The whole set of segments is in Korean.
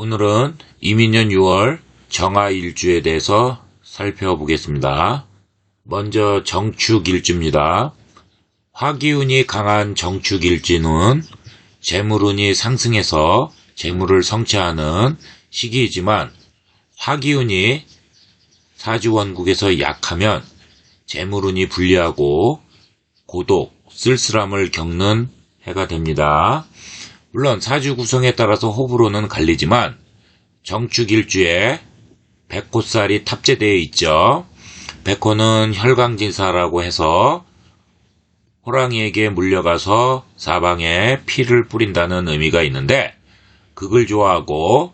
오늘은 이민년 6월 정화일주에 대해서 살펴보겠습니다. 먼저 정축일주입니다. 화기운이 강한 정축일주는 재물운이 상승해서 재물을 성취하는 시기이지만 화기운이 사주원국에서 약하면 재물운이 불리하고 고독, 쓸쓸함을 겪는 해가 됩니다. 물론 사주 구성에 따라서 호불호는 갈리지만 정축일주에 백호살이 탑재되어 있죠. 백호는 혈강진사라고 해서 호랑이에게 물려가서 사방에 피를 뿌린다는 의미가 있는데 극을 좋아하고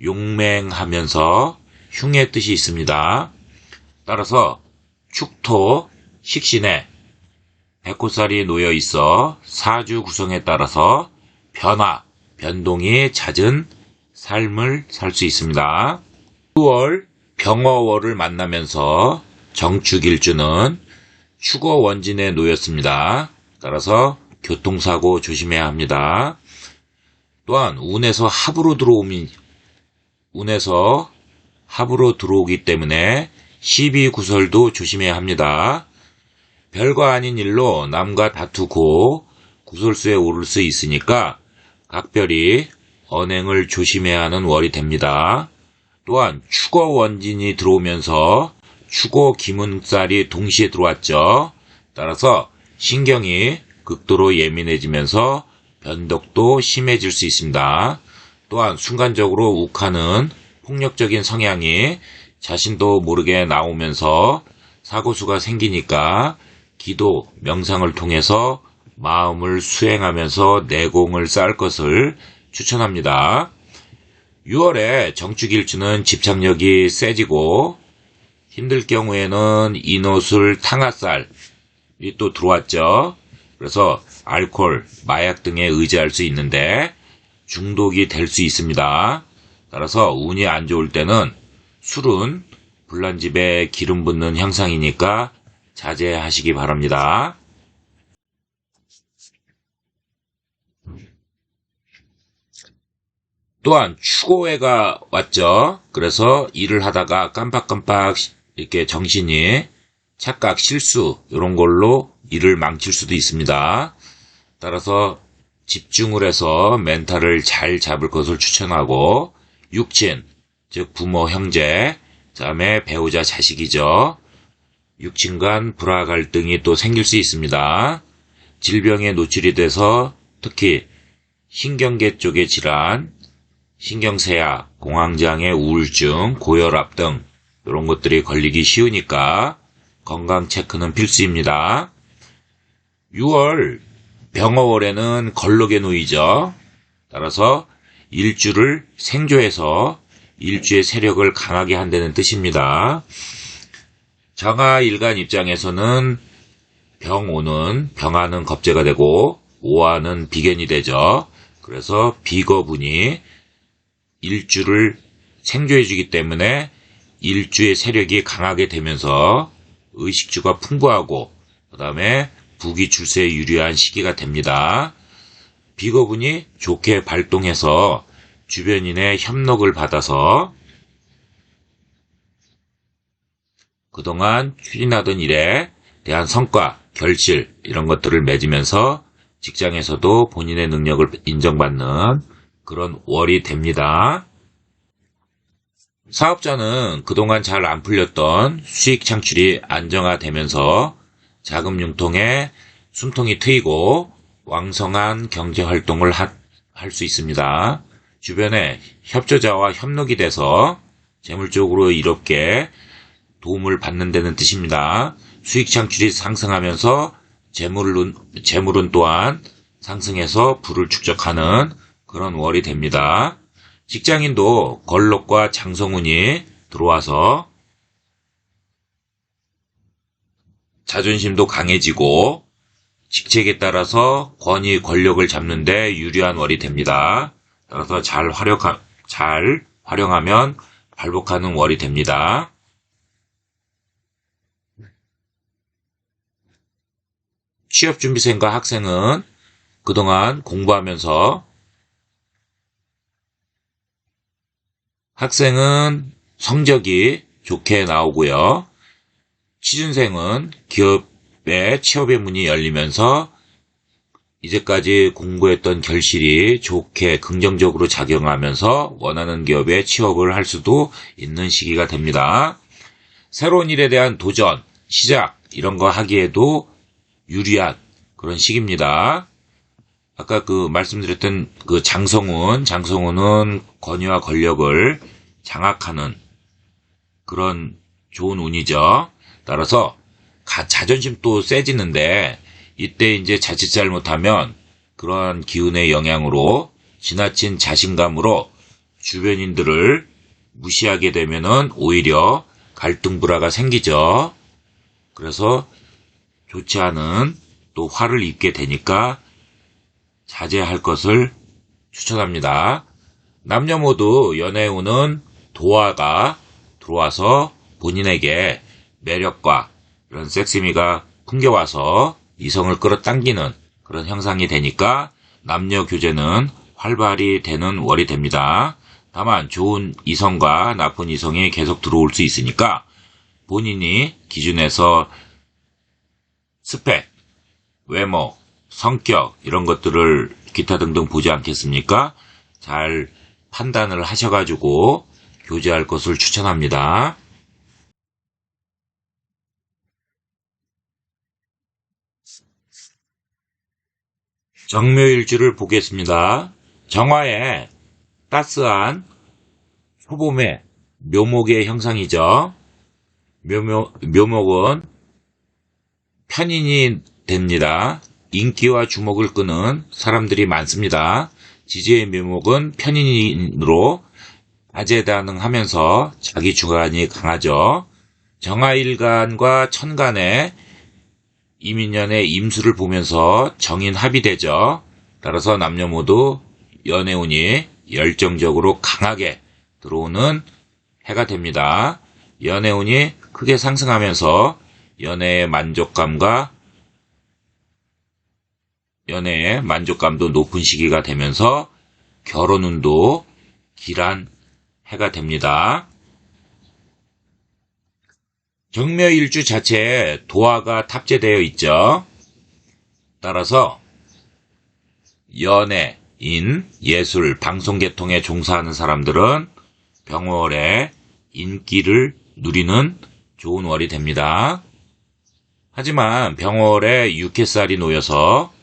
용맹하면서 흉의 뜻이 있습니다. 따라서 축토, 식신에 백호살이 놓여 있어 사주 구성에 따라서 변동이 잦은 삶을 살 수 있습니다. 6월 병어월을 만나면서 정축일주는 축어원진에 놓였습니다. 따라서 교통사고 조심해야 합니다. 또한 운에서 합으로 들어오기 때문에 시비구설도 조심해야 합니다. 별거 아닌 일로 남과 다투고 구설수에 오를 수 있으니까 각별히 언행을 조심해야 하는 월이 됩니다. 또한 축어원진이 들어오면서 축어기문살이 동시에 들어왔죠. 따라서 신경이 극도로 예민해지면서 변덕도 심해질 수 있습니다. 또한 순간적으로 욱하는 폭력적인 성향이 자신도 모르게 나오면서 사고수가 생기니까 기도, 명상을 통해서 마음을 수행하면서 내공을 쌓을 것을 추천합니다. 6월에 정축일주는 집착력이 세지고 힘들 경우에는 인호술, 탕화살이 또 들어왔죠. 그래서 알코올, 마약 등에 의지할 수 있는데 중독이 될 수 있습니다. 따라서 운이 안 좋을 때는 술은 불난집에 기름 붓는 형상이니까 자제하시기 바랍니다. 또한 축오해가 왔죠. 그래서 일을 하다가 깜빡깜빡 이렇게 정신이 착각, 실수 이런 걸로 일을 망칠 수도 있습니다. 따라서 집중을 해서 멘탈을 잘 잡을 것을 추천하고 육친, 즉 부모, 형제, 그다음에 배우자, 자식이죠. 육친 간 불화 갈등이 또 생길 수 있습니다. 질병에 노출이 돼서 특히 신경계 쪽의 질환, 신경쇠약, 공황장애, 우울증, 고혈압 등 이런 것들이 걸리기 쉬우니까 건강 체크는 필수입니다. 6월 병어월에는 걸록에 놓이죠. 따라서 일주를 생조해서 일주의 세력을 강하게 한다는 뜻입니다. 정화일간 입장에서는 병오는 병화는 겁재가 되고 오화는 비견이 되죠. 그래서 비거분이 일주를 생조해주기 때문에 일주의 세력이 강하게 되면서 의식주가 풍부하고 그 다음에 부귀 출세에 유리한 시기가 됩니다. 비거분이 좋게 발동해서 주변인의 협력을 받아서 그동안 추진하던 일에 대한 성과, 결실 이런 것들을 맺으면서 직장에서도 본인의 능력을 인정받는 그런 월이 됩니다. 사업자는 그동안 잘 안 풀렸던 수익 창출이 안정화되면서 자금 융통에 숨통이 트이고 왕성한 경제활동을 할 수 있습니다. 주변에 협조자와 협력이 돼서 재물적으로 이롭게 도움을 받는 데는 뜻입니다. 수익 창출이 상승하면서 재물은 또한 상승해서 부를 축적하는 그런 월이 됩니다. 직장인도 걸록과 장성운이 들어와서 자존심도 강해지고 직책에 따라서 권위, 권력을 잡는 데 유리한 월이 됩니다. 따라서 잘 활용하면 발복하는 월이 됩니다. 취업준비생과 학생은 그동안 공부하면서 학생은 성적이 좋게 나오고요. 취준생은 기업의 취업의 문이 열리면서 이제까지 공부했던 결실이 좋게 긍정적으로 작용하면서 원하는 기업에 취업을 할 수도 있는 시기가 됩니다. 새로운 일에 대한 도전, 시작 이런 거 하기에도 유리한 그런 시기입니다. 아까 말씀드렸던 장성운은 권위와 권력을 장악하는 그런 좋은 운이죠. 따라서 자존심도 세지는데 이때 이제 자칫 잘못하면 그러한 기운의 영향으로 지나친 자신감으로 주변인들을 무시하게 되면은 오히려 갈등불화가 생기죠. 그래서 좋지 않은 또 화를 입게 되니까 자제할 것을 추천합니다. 남녀 모두 연애의 운은 도화가 들어와서 본인에게 매력과 이런 섹시미가 풍겨와서 이성을 끌어당기는 그런 형상이 되니까 남녀 교제는 활발히 되는 월이 됩니다. 다만 좋은 이성과 나쁜 이성이 계속 들어올 수 있으니까 본인이 기준에서 스펙, 외모, 성격 이런 것들을 기타 등등 보지 않겠습니까? 잘 판단을 하셔가지고 교제할 것을 추천합니다. 정묘일주를 보겠습니다. 정화에 따스한 소봄의 묘목의 형상이죠. 묘목은 편인이 됩니다. 인기와 주목을 끄는 사람들이 많습니다. 지지의 묘목은 편인으로 다재다능하면서 자기 주관이 강하죠. 정화일간과 천간에 이민년의 임수를 보면서 정인 합의되죠. 따라서 남녀 모두 연애운이 열정적으로 강하게 들어오는 해가 됩니다. 연애운이 크게 상승하면서 연애의 만족감도 높은 시기가 되면서 결혼운도 길한 해가 됩니다. 정묘일주 자체에 도화가 탑재되어 있죠. 따라서 연예인, 예술, 방송계통에 종사하는 사람들은 병월에 인기를 누리는 좋은 월이 됩니다. 하지만 병월에 육해살이 놓여서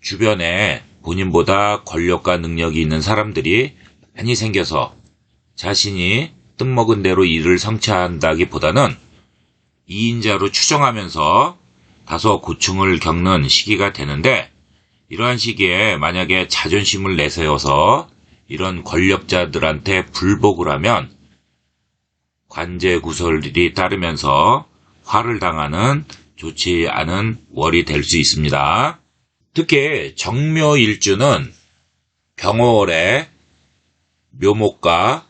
주변에 본인보다 권력과 능력이 있는 사람들이 많이 생겨서 자신이 뜻먹은 대로 일을 성취한다기보다는 이인자로 추정하면서 다소 고충을 겪는 시기가 되는데 이러한 시기에 만약에 자존심을 내세워서 이런 권력자들한테 불복을 하면 관제구설이 따르면서 화를 당하는 좋지 않은 월이 될 수 있습니다. 특히 정묘일주는 병월에 묘목과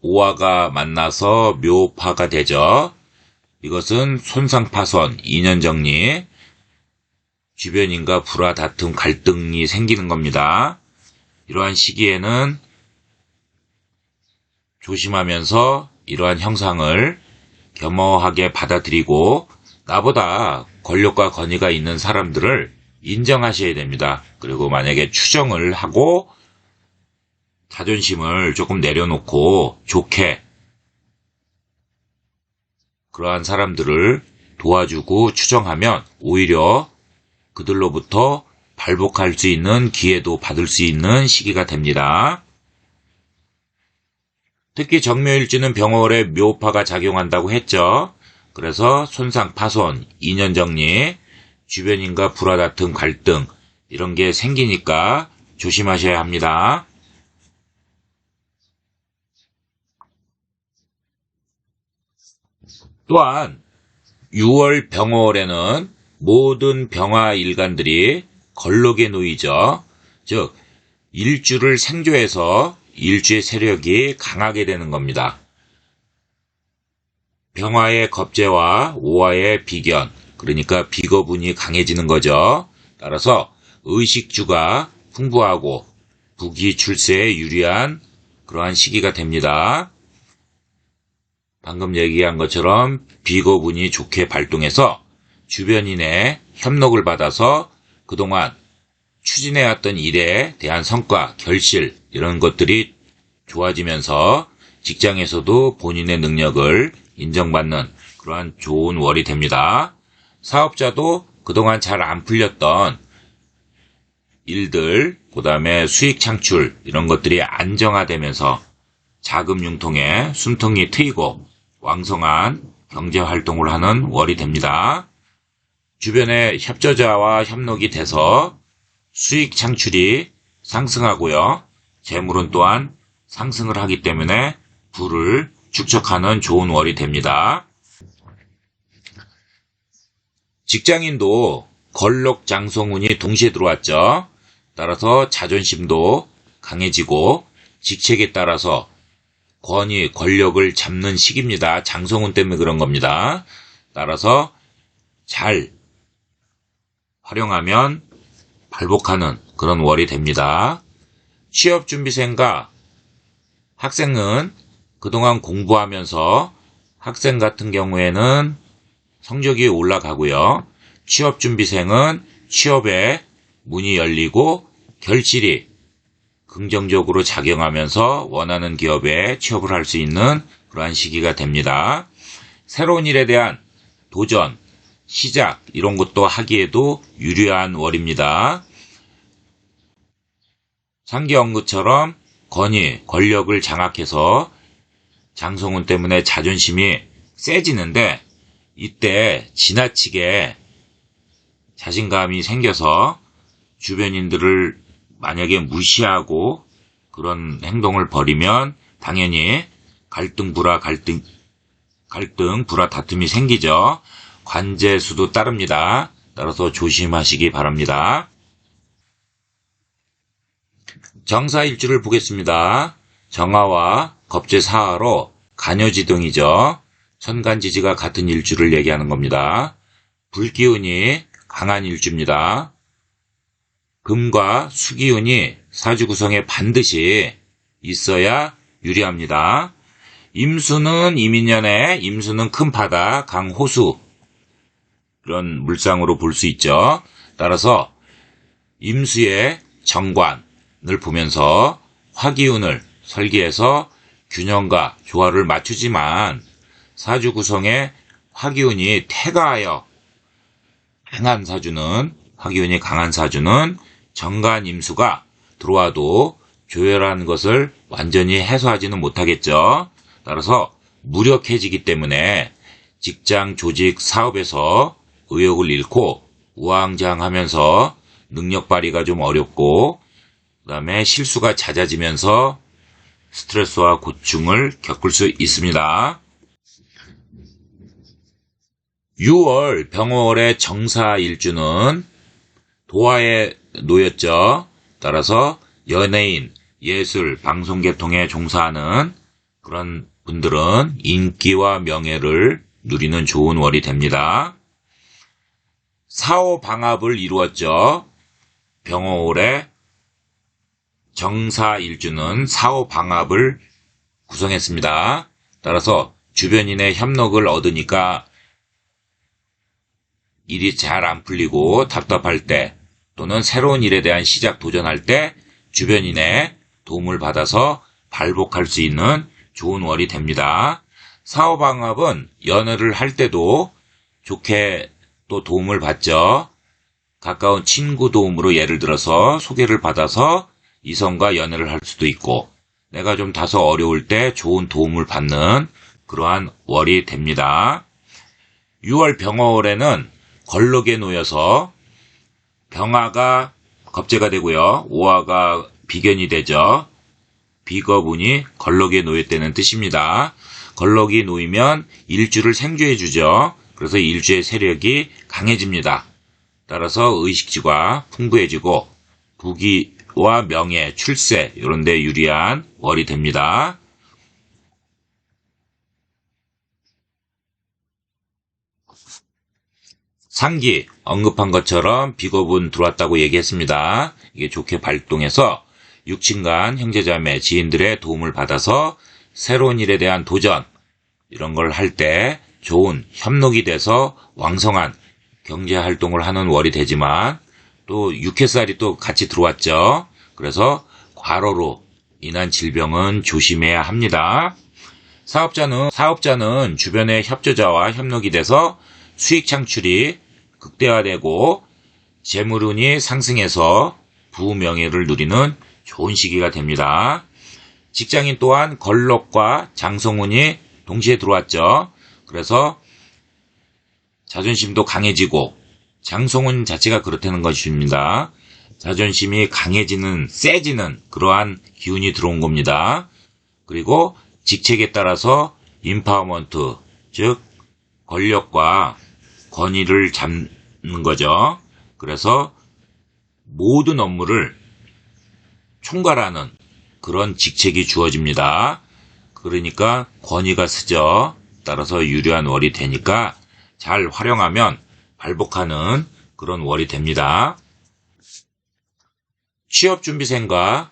오화가 만나서 묘파가 되죠. 이것은 손상파손, 인연정리, 주변인과 불화, 다툼, 갈등이 생기는 겁니다. 이러한 시기에는 조심하면서 이러한 형상을 겸허하게 받아들이고 나보다 권력과 권위가 있는 사람들을 인정하셔야 됩니다. 그리고 만약에 추정을 하고 자존심을 조금 내려놓고 좋게 그러한 사람들을 도와주고 추정하면 오히려 그들로부터 발복할 수 있는 기회도 받을 수 있는 시기가 됩니다. 특히 정묘일주는 병월에 묘파가 작용한다고 했죠. 그래서 손상, 파손, 인연정리, 주변인과 불화, 다툼, 갈등 이런 게 생기니까 조심하셔야 합니다. 또한 6월 병월에는 모든 병화일간들이 걸록에 놓이죠. 즉 일주를 생조해서 일주의 세력이 강하게 되는 겁니다. 병화의 겁재와 오화의 비견, 그러니까 비거분이 강해지는 거죠. 따라서 의식주가 풍부하고 부귀 출세에 유리한 그러한 시기가 됩니다. 방금 얘기한 것처럼 비거분이 좋게 발동해서 주변인의 협력을 받아서 그동안 추진해왔던 일에 대한 성과, 결실 이런 것들이 좋아지면서 직장에서도 본인의 능력을 인정받는 그러한 좋은 월이 됩니다. 사업자도 그동안 잘 안 풀렸던 일들, 그 다음에 수익 창출 이런 것들이 안정화되면서 자금 융통에 숨통이 트이고 왕성한 경제활동을 하는 월이 됩니다. 주변에 협조자와 협력이 돼서 수익 창출이 상승하고요. 재물은 또한 상승을 하기 때문에 부를 축적하는 좋은 월이 됩니다. 직장인도 걸록 장성운이 동시에 들어왔죠. 따라서 자존심도 강해지고 직책에 따라서 권위, 권력을 잡는 시기입니다. 장성운 때문에 그런 겁니다. 따라서 잘 활용하면 발복하는 그런 월이 됩니다. 취업준비생과 학생은 그동안 공부하면서 학생 같은 경우에는 성적이 올라가고요. 취업준비생은 취업에 문이 열리고 결실이 긍정적으로 작용하면서 원하는 기업에 취업을 할 수 있는 그러한 시기가 됩니다. 새로운 일에 대한 도전, 시작 이런 것도 하기에도 유리한 월입니다. 상기 언급처럼 권위, 권력을 장악해서 장성운 때문에 자존심이 세지는데 이때 지나치게 자신감이 생겨서 주변인들을 만약에 무시하고 그런 행동을 벌이면 당연히 갈등, 불화 다툼이 생기죠. 관재수도 따릅니다. 따라서 조심하시기 바랍니다. 정사일주를 보겠습니다. 정화와 겁재사화로 간요지동이죠. 천간지지가 같은 일주를 얘기하는 겁니다. 불기운이 강한 일주입니다. 금과 수기운이 사주 구성에 반드시 있어야 유리합니다. 임수는 이민년에 임수는 큰 바다, 강호수 그런 물상으로 볼 수 있죠. 따라서 임수의 정관을 보면서 화기운을 설계해서 균형과 조화를 맞추지만 사주 구성에 화기운이 태가하여 화기운이 강한 사주는 정관 임수가 들어와도 조열한 것을 완전히 해소하지는 못하겠죠. 따라서 무력해지기 때문에 직장, 조직, 사업에서 의욕을 잃고 우왕좌왕하면서 능력 발휘가 좀 어렵고 그 다음에 실수가 잦아지면서 스트레스와 고충을 겪을 수 있습니다. 6월 병월의 정사일주는 도화에 놓였죠. 따라서 연예인, 예술, 방송계통에 종사하는 그런 분들은 인기와 명예를 누리는 좋은 월이 됩니다. 사오방합을 이루었죠. 병월의 정사일주는 사오방합을 구성했습니다. 따라서 주변인의 협력을 얻으니까 일이 잘 안 풀리고 답답할 때 또는 새로운 일에 대한 시작 도전할 때 주변인의 도움을 받아서 발복할 수 있는 좋은 월이 됩니다. 사오방합은 연애를 할 때도 좋게 또 도움을 받죠. 가까운 친구 도움으로 예를 들어서 소개를 받아서 이성과 연애를 할 수도 있고 내가 좀 다소 어려울 때 좋은 도움을 받는 그러한 월이 됩니다. 6월 병화월에는 걸록에 놓여서 병화가 겁재가 되고요. 오화가 비견이 되죠. 비거분이 걸록에 놓였다는 뜻입니다. 걸록이 놓이면 일주를 생주해 주죠. 그래서 일주의 세력이 강해집니다. 따라서 의식주가 풍부해지고 부귀와 명예, 출세 이런 데 유리한 월이 됩니다. 상기 언급한 것처럼 비겁은 들어왔다고 얘기했습니다. 이게 좋게 발동해서 육친간 형제자매 지인들의 도움을 받아서 새로운 일에 대한 도전 이런 걸 할 때 좋은 협록이 돼서 왕성한 경제활동을 하는 월이 되지만 또 육해살이 또 같이 들어왔죠. 그래서 과로로 인한 질병은 조심해야 합니다. 사업자는 주변의 협조자와 협력이 돼서 수익 창출이 극대화되고 재물운이 상승해서 부명예를 누리는 좋은 시기가 됩니다. 직장인 또한 걸록과 장성운이 동시에 들어왔죠. 그래서 자존심도 강해지고 장성운 자체가 그렇다는 것입니다. 자존심이 강해지는, 세지는 그러한 기운이 들어온 겁니다. 그리고 직책에 따라서 인파워먼트, 즉 권력과 권위를 잡는 거죠. 그래서 모든 업무를 총괄하는 그런 직책이 주어집니다. 그러니까 권위가 쓰죠. 따라서 유리한 월이 되니까 잘 활용하면 발복하는 그런 월이 됩니다. 취업준비생과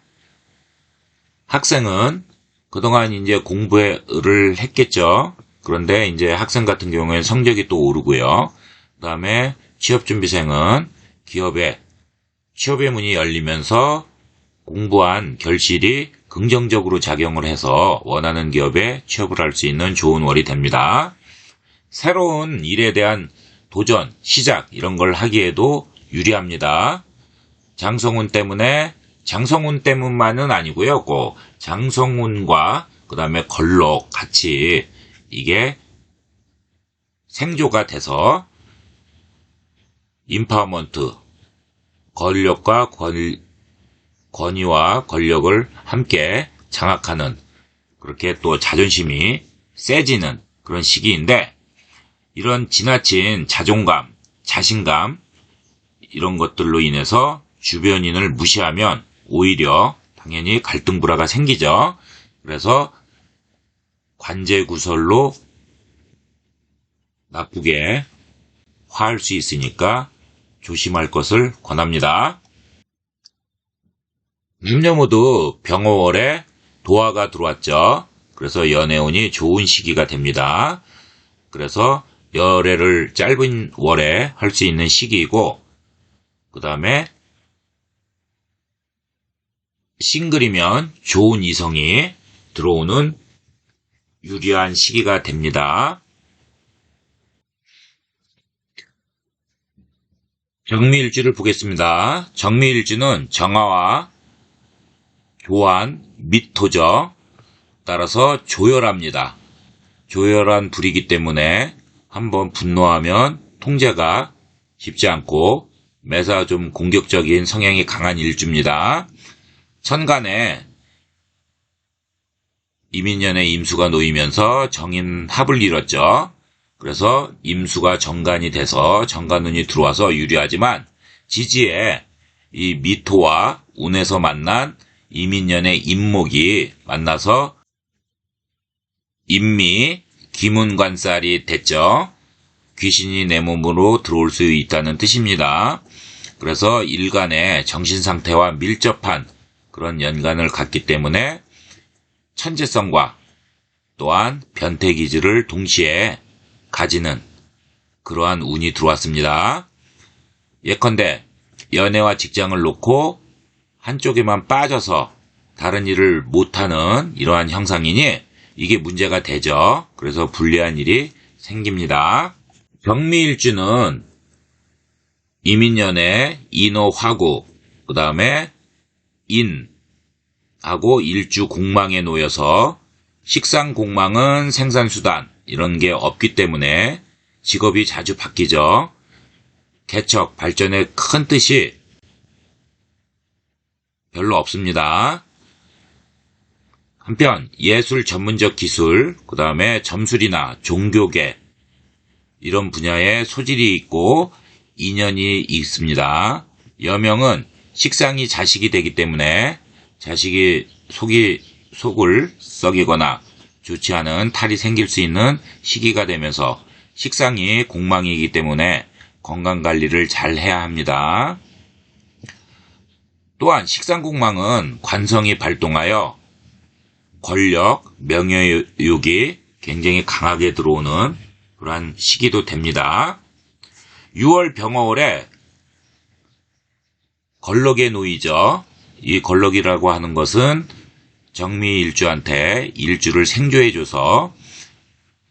학생은 그동안 이제 공부를 했겠죠. 그런데 이제 학생 같은 경우에는 성적이 또 오르고요. 그 다음에 취업준비생은 취업의 문이 열리면서 공부한 결실이 긍정적으로 작용을 해서 원하는 기업에 취업을 할 수 있는 좋은 월이 됩니다. 새로운 일에 대한 도전, 시작 이런 걸 하기에도 유리합니다. 장성운 때문만은 아니고요. 장성운과 그 다음에 걸록 같이 이게 생조가 인파워먼트, 권력과 권위와 권력을 함께 장악하는 그렇게 또 자존심이 세지는 그런 시기인데 이런 지나친 자존감, 자신감 이런 것들로 인해서 주변인을 무시하면 오히려 당연히 갈등불화가 생기죠. 그래서 관제구설로 나쁘게 화할 수 있으니까 조심할 것을 권합니다. 남녀 모두 병호월에 도화가 들어왔죠. 그래서 연애운이 좋은 시기가 됩니다. 그래서 열애를 짧은 월에 할 수 있는 시기이고 그 다음에 싱글이면 좋은 이성이 들어오는 유리한 시기가 됩니다. 정미일주를 보겠습니다. 정미일주는 정화와 교환, 미토죠. 따라서 조열합니다. 조열한 불이기 때문에 한번 분노하면 통제가 쉽지 않고 매사 좀 공격적인 성향이 강한 일주입니다. 천간에 이민년에 임수가 놓이면서 정인합을 이뤘죠. 그래서 임수가 정관이 돼서 정관운이 들어와서 유리하지만 지지에 이 미토와 운에서 만난 이민년의 임목이 만나서 임미, 기문관살이 됐죠. 귀신이 내 몸으로 들어올 수 있다는 뜻입니다. 그래서 일간의 정신상태와 밀접한 그런 연관을 갖기 때문에 천재성과 또한 변태기질을 동시에 가지는 그러한 운이 들어왔습니다. 예컨대 연애와 직장을 놓고 한쪽에만 빠져서 다른 일을 못하는 이러한 형상이니 이게 문제가 되죠. 그래서 불리한 일이 생깁니다. 정미일주는 이민년에 인호화구, 그 다음에 인하고 일주 공망에 놓여서 식상공망은 생산수단 이런 게 없기 때문에 직업이 자주 바뀌죠. 개척, 발전의 큰 뜻이 별로 없습니다. 한편 예술 전문적 기술, 그 다음에 점술이나 종교계 이런 분야에 소질이 있고 인연이 있습니다. 여명은 식상이 자식이 되기 때문에 자식이 속을 썩이거나 좋지 않은 탈이 생길 수 있는 시기가 되면서 식상이 공망이기 때문에 건강관리를 잘 해야 합니다. 또한 식상공망은 관성이 발동하여 권력, 명예욕이 굉장히 강하게 들어오는 그러한 시기도 됩니다. 6월 병어월에 걸럭에 놓이죠. 이 걸럭이라고 하는 것은 정미일주한테 일주를 생조해줘서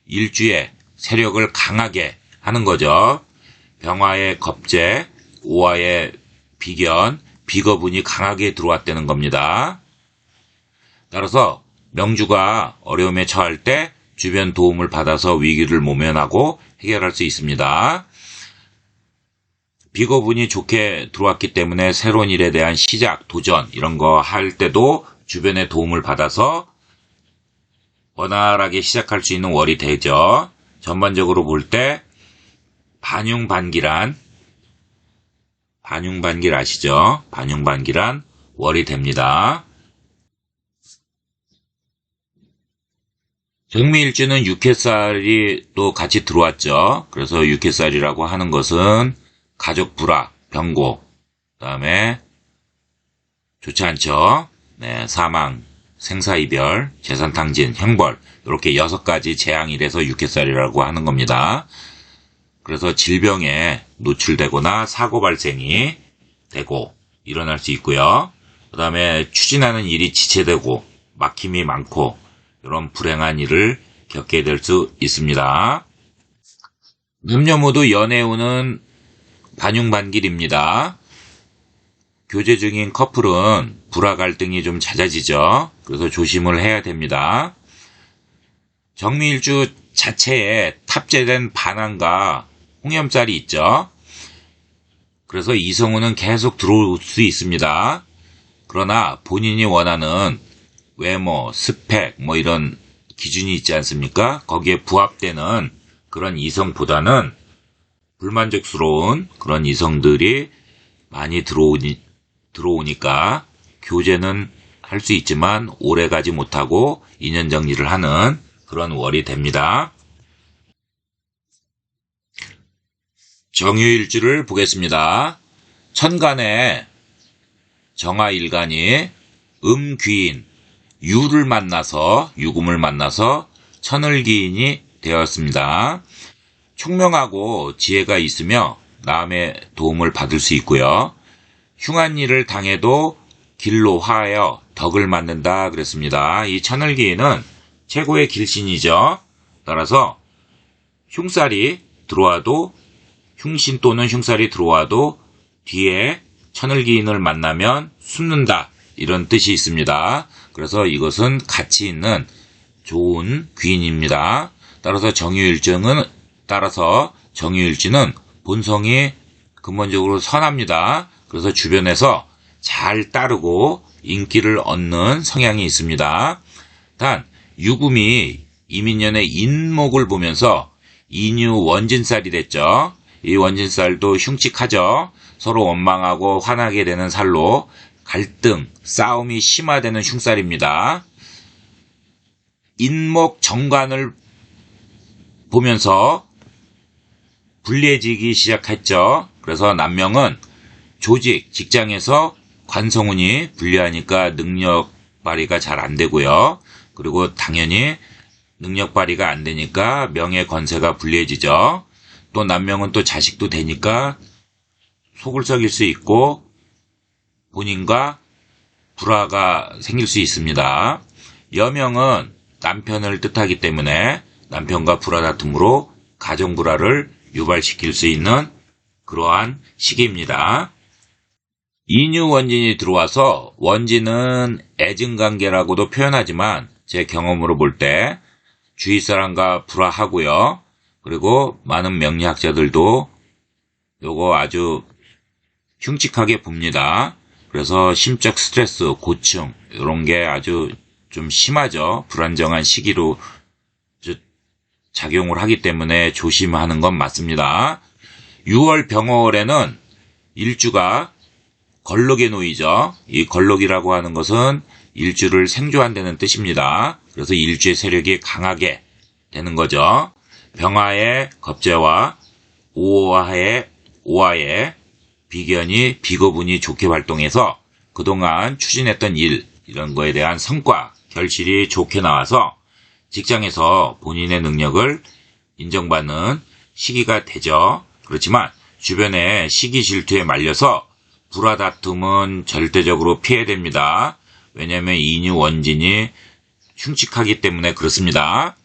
일주의 세력을 강하게 하는 거죠. 병화의 겁재, 오화의 비견, 비거분이 강하게 들어왔다는 겁니다. 따라서 명주가 어려움에 처할 때 주변 도움을 받아서 위기를 모면하고 해결할 수 있습니다. 비거분이 좋게 들어왔기 때문에 새로운 일에 대한 시작, 도전 이런 거 할 때도 주변의 도움을 받아서 원활하게 시작할 수 있는 월이 되죠. 전반적으로 볼 때 반융반기란 아시죠? 반융반기란 월이 됩니다. 정미일주는 6회살이 또 같이 들어왔죠. 그래서 6회살이라고 하는 것은 가족 불화, 병고, 그 다음에 좋지 않죠. 네, 사망, 생사이별, 재산탕진, 형벌 이렇게 6가지 재앙이라서 6회살이라고 하는 겁니다. 그래서 질병에 노출되거나 사고 발생이 되고 일어날 수 있고요. 그 다음에 추진하는 일이 지체되고 막힘이 많고 이런 불행한 일을 겪게 될 수 있습니다. 남녀 모두 연애운은 반융반길입니다. 교제 중인 커플은 불화 갈등이 좀 잦아지죠. 그래서 조심을 해야 됩니다. 정미일주 자체에 탑재된 반항과 홍염살이 있죠. 그래서 이성운은 계속 들어올 수 있습니다. 그러나 본인이 원하는 외모, 스펙 이런 기준이 있지 않습니까? 거기에 부합되는 그런 이성보다는 불만족스러운 그런 이성들이 많이 들어오니까 교제는 할 수 있지만 오래가지 못하고 인연 정리를 하는 그런 월이 됩니다. 정유일주를 보겠습니다. 천간에 정화일간이 음귀인, 유금을 만나서 천을기인이 되었습니다. 총명하고 지혜가 있으며 남의 도움을 받을 수 있고요. 흉한 일을 당해도 길로 화하여 덕을 만든다 그랬습니다. 이 천을기인은 최고의 길신이죠. 따라서 흉신 또는 흉살이 들어와도 뒤에 천을기인을 만나면 숨는다 이런 뜻이 있습니다. 그래서 이것은 가치 있는 좋은 귀인입니다. 따라서 정유일주는 본성이 근본적으로 선합니다. 그래서 주변에서 잘 따르고 인기를 얻는 성향이 있습니다. 단 유금이 이민년의 인목을 보면서 인유 원진살이 됐죠. 이 원진살도 흉측하죠. 서로 원망하고 화나게 되는 살로 갈등, 싸움이 심화되는 흉살입니다. 인목 정관을 보면서 불리해지기 시작했죠. 그래서 남명은 조직, 직장에서 관성운이 불리하니까 능력 발휘가 잘 안 되고요. 그리고 당연히 능력 발휘가 안 되니까 명예 권세가 불리해지죠. 또 남명은 또 자식도 되니까 속을 썩일 수 있고 본인과 불화가 생길 수 있습니다. 여명은 남편을 뜻하기 때문에 남편과 불화 다툼으로 가정 불화를 유발시킬 수 있는 그러한 시기입니다. 인유 원진이 들어와서 원진은 애증관계라고도 표현하지만 제 경험으로 볼 때 주위 사람과 불화하고요. 그리고 많은 명리학자들도 요거 아주 흉측하게 봅니다. 그래서 심적 스트레스, 고충 이런 게 아주 좀 심하죠. 불안정한 시기로 작용을 하기 때문에 조심하는 건 맞습니다. 6월 병어월에는 일주가 걸럭에 놓이죠. 이 걸럭이라고 하는 것은 일주를 생조한다는 뜻입니다. 그래서 일주의 세력이 강하게 되는 거죠. 병화의 겁재와 오화의 비견이 비거분이 좋게 활동해서 그동안 추진했던 일 이런 거에 대한 성과 결실이 좋게 나와서 직장에서 본인의 능력을 인정받는 시기가 되죠. 그렇지만 주변의 시기 질투에 말려서 불화다툼은 절대적으로 피해야 됩니다. 왜냐하면 인유 원진이 흉측하기 때문에 그렇습니다.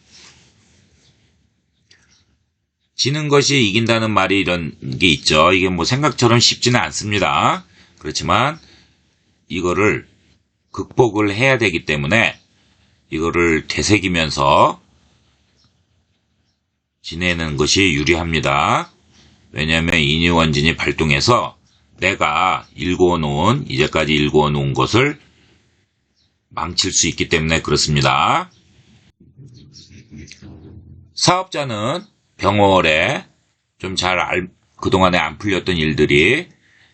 지는 것이 이긴다는 말이 이런 게 있죠. 이게 뭐 생각처럼 쉽지는 않습니다. 그렇지만 이거를 극복을 해야 되기 때문에 이거를 되새기면서 지내는 것이 유리합니다. 왜냐하면 인유원진이 발동해서 내가 이제까지 일궈놓은 것을 망칠 수 있기 때문에 그렇습니다. 사업자는 병월에 좀 그동안에 안 풀렸던 일들이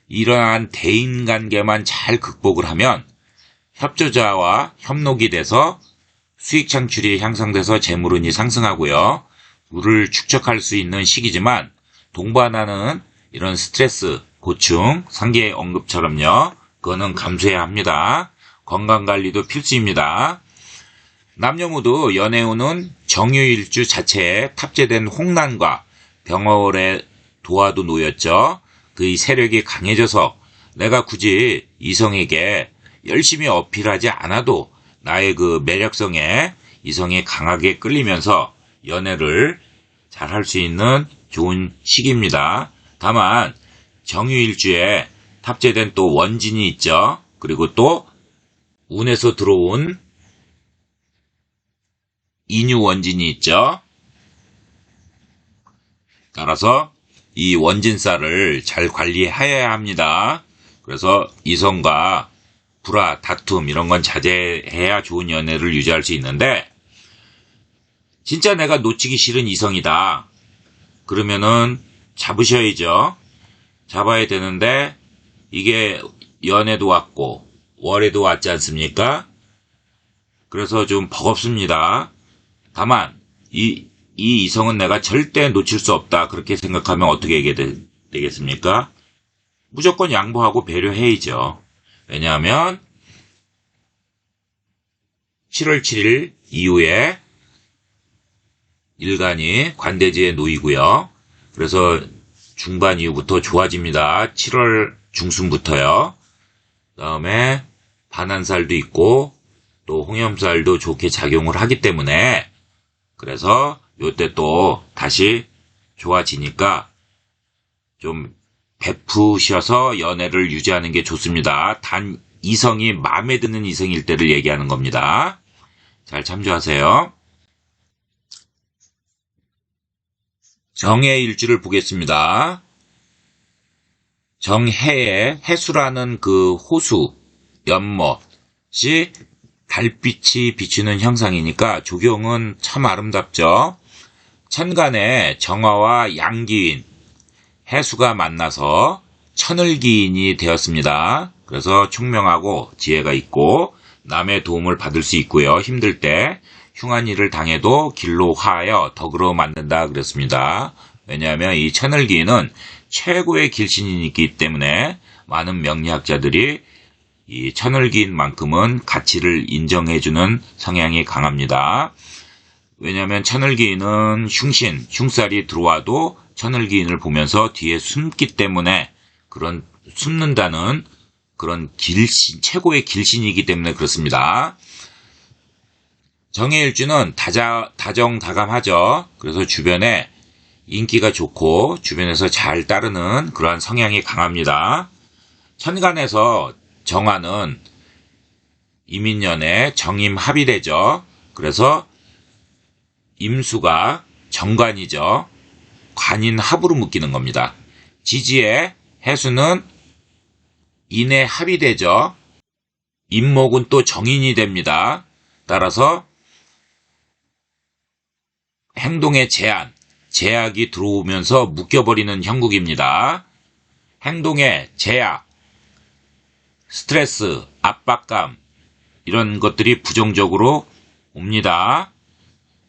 이러한 대인관계만 잘 극복을 하면 협조자와 협록이 돼서 수익 창출이 향상돼서 재물운이 상승하고요. 부를 축적할 수 있는 시기지만 동반하는 이런 스트레스, 고충, 상계 언급처럼요. 그거는 감수해야 합니다. 건강관리도 필수입니다. 남녀 모두 연애운은 정유일주 자체에 탑재된 홍난과 병월의 도화도 놓였죠. 그 세력이 강해져서 내가 굳이 이성에게 열심히 어필하지 않아도 나의 그 매력성에 이성이 강하게 끌리면서 연애를 잘 할 수 있는 좋은 시기입니다. 다만 정유일주에 탑재된 또 원진이 있죠. 그리고 또 운에서 들어온 인유 원진이 있죠. 따라서 이 원진살을 잘 관리해야 합니다. 그래서 이성과 불화, 다툼 이런 건 자제해야 좋은 연애를 유지할 수 있는데 진짜 내가 놓치기 싫은 이성이다. 그러면은 잡으셔야죠. 잡아야 되는데 이게 연애도 왔고 월에도 왔지 않습니까? 그래서 좀 버겁습니다. 다만 이 이성은 내가 절대 놓칠 수 없다. 그렇게 생각하면 어떻게 되겠습니까? 무조건 양보하고 배려해야죠. 왜냐하면 7월 7일 이후에 일간이 관대지에 놓이고요. 그래서 중반 이후부터 좋아집니다. 7월 중순부터요. 그다음에 반한살도 있고 또 홍염살도 좋게 작용을 하기 때문에 그래서 요때 또 다시 좋아지니까 좀 베푸셔서 연애를 유지하는 게 좋습니다. 단 이성이 마음에 드는 이성일 때를 얘기하는 겁니다. 잘 참조하세요. 정해 일주를 보겠습니다. 정해에 해수라는 그 호수, 연못이 달빛이 비추는 형상이니까 조경은 참 아름답죠. 천간에 정화와 양기인, 해수가 만나서 천을기인이 되었습니다. 그래서 총명하고 지혜가 있고 남의 도움을 받을 수 있고요. 힘들 때 흉한 일을 당해도 길로 화하여 덕으로 만든다 그랬습니다. 왜냐하면 이 천을기인은 최고의 길신이기 때문에 많은 명리학자들이 이 천을기인만큼은 가치를 인정해주는 성향이 강합니다. 왜냐하면 천을기인은 흉살이 들어와도 천을기인을 보면서 뒤에 숨기 때문에 숨는다는 그런 최고의 길신이기 때문에 그렇습니다. 정해일주는 다정다감하죠. 그래서 주변에 인기가 좋고 주변에서 잘 따르는 그러한 성향이 강합니다. 천간에서 정화는 임인년에 정임합이 되죠. 그래서 임수가 정관이죠. 관인 합으로 묶이는 겁니다. 지지에 해수는 인의 합이 되죠. 임목은 또 정인이 됩니다. 따라서 행동의 제약이 들어오면서 묶여버리는 형국입니다. 행동의 제약, 스트레스, 압박감 이런 것들이 부정적으로 옵니다.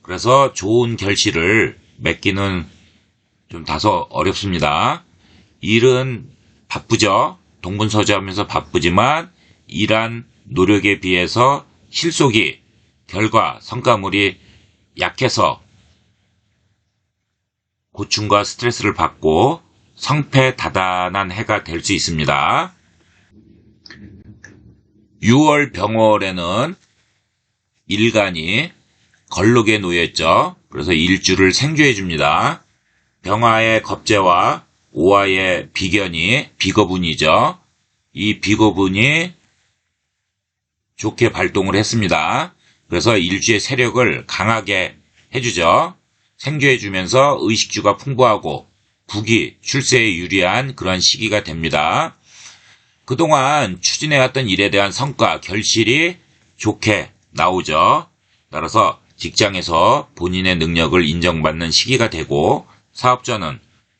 그래서 좋은 결실을 맺기는 좀 다소 어렵습니다. 일은 바쁘죠. 동분서주하면서 바쁘지만 일한 노력에 비해서 실속이 성과물이 약해서 고충과 스트레스를 받고 성패다단한 해가 될 수 있습니다. 6월 병월에는 일간이 걸록에 놓여있죠. 그래서 일주를 생주해 줍니다. 병화의 겁재와 오화의 비견이 비거분이죠. 이 비거분이 좋게 발동을 했습니다. 그래서 일주의 세력을 강하게 해주죠. 생주해주면서 의식주가 풍부하고 부기, 출세에 유리한 그런 시기가 됩니다. 그동안 추진해왔던 일에 대한 성과, 결실이 좋게 나오죠. 따라서 직장에서 본인의 능력을 인정받는 시기가 되고, 사업자는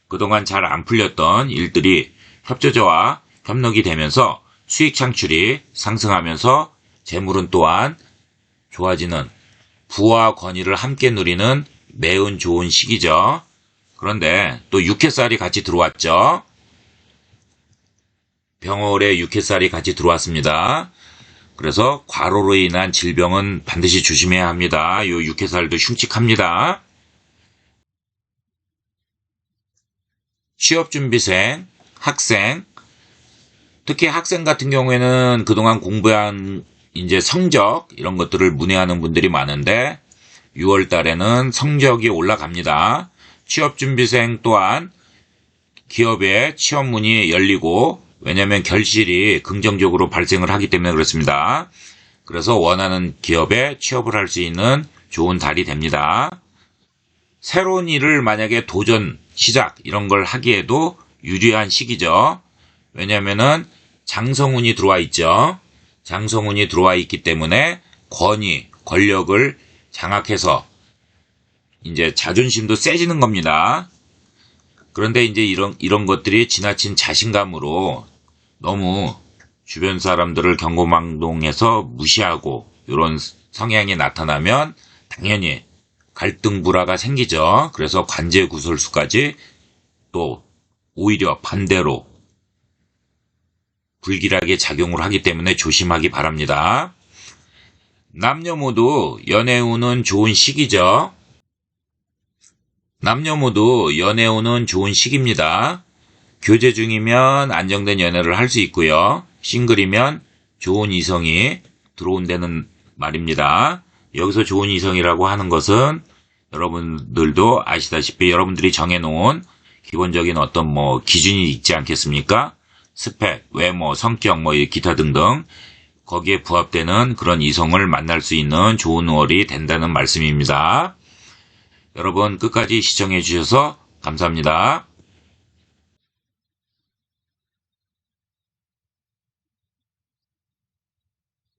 그동안 잘 안 풀렸던 일들이 협조자와 협력이 되면서 수익 창출이 상승하면서 재물은 또한 좋아지는, 부와 권위를 함께 누리는 매운 좋은 시기죠. 그런데 또 육해살이 같이 들어왔죠. 병월에 육해살이 같이 들어왔습니다. 그래서 과로로 인한 질병은 반드시 조심해야 합니다. 이 육해살도 흉측합니다. 취업준비생, 학생, 특히 학생 같은 경우에는 그동안 공부한 이제 성적 이런 것들을 문외하는 분들이 많은데 6월 달에는 성적이 올라갑니다. 취업준비생 또한 기업의 취업문이 열리고, 왜냐하면 결실이 긍정적으로 발생을 하기 때문에 그렇습니다. 그래서 원하는 기업에 취업을 할 수 있는 좋은 달이 됩니다. 새로운 일을 만약에 도전, 시작 이런 걸 하기에도 유리한 시기죠. 왜냐하면은 장성운이 들어와 있죠. 장성운이 들어와 있기 때문에 권위, 권력을 장악해서 이제 자존심도 세지는 겁니다. 그런데 이제 이런 것들이 지나친 자신감으로 너무 주변 사람들을 경고망동해서 무시하고 이런 성향이 나타나면 당연히 갈등 불화가 생기죠. 그래서 관제 구설수까지 또 오히려 반대로 불길하게 작용을 하기 때문에 조심하기 바랍니다. 남녀 모두 연애운은 좋은 시기죠. 남녀 모두 연애운은 좋은 시기입니다. 교제 중이면 안정된 연애를 할 수 있고요. 싱글이면 좋은 이성이 들어온다는 말입니다. 여기서 좋은 이성이라고 하는 것은 여러분들도 아시다시피 여러분들이 정해놓은 기본적인 어떤 기준이 있지 않겠습니까? 스펙, 외모, 성격, 기타 등등 거기에 부합되는 그런 이성을 만날 수 있는 좋은 월이 된다는 말씀입니다. 여러분 끝까지 시청해 주셔서 감사합니다.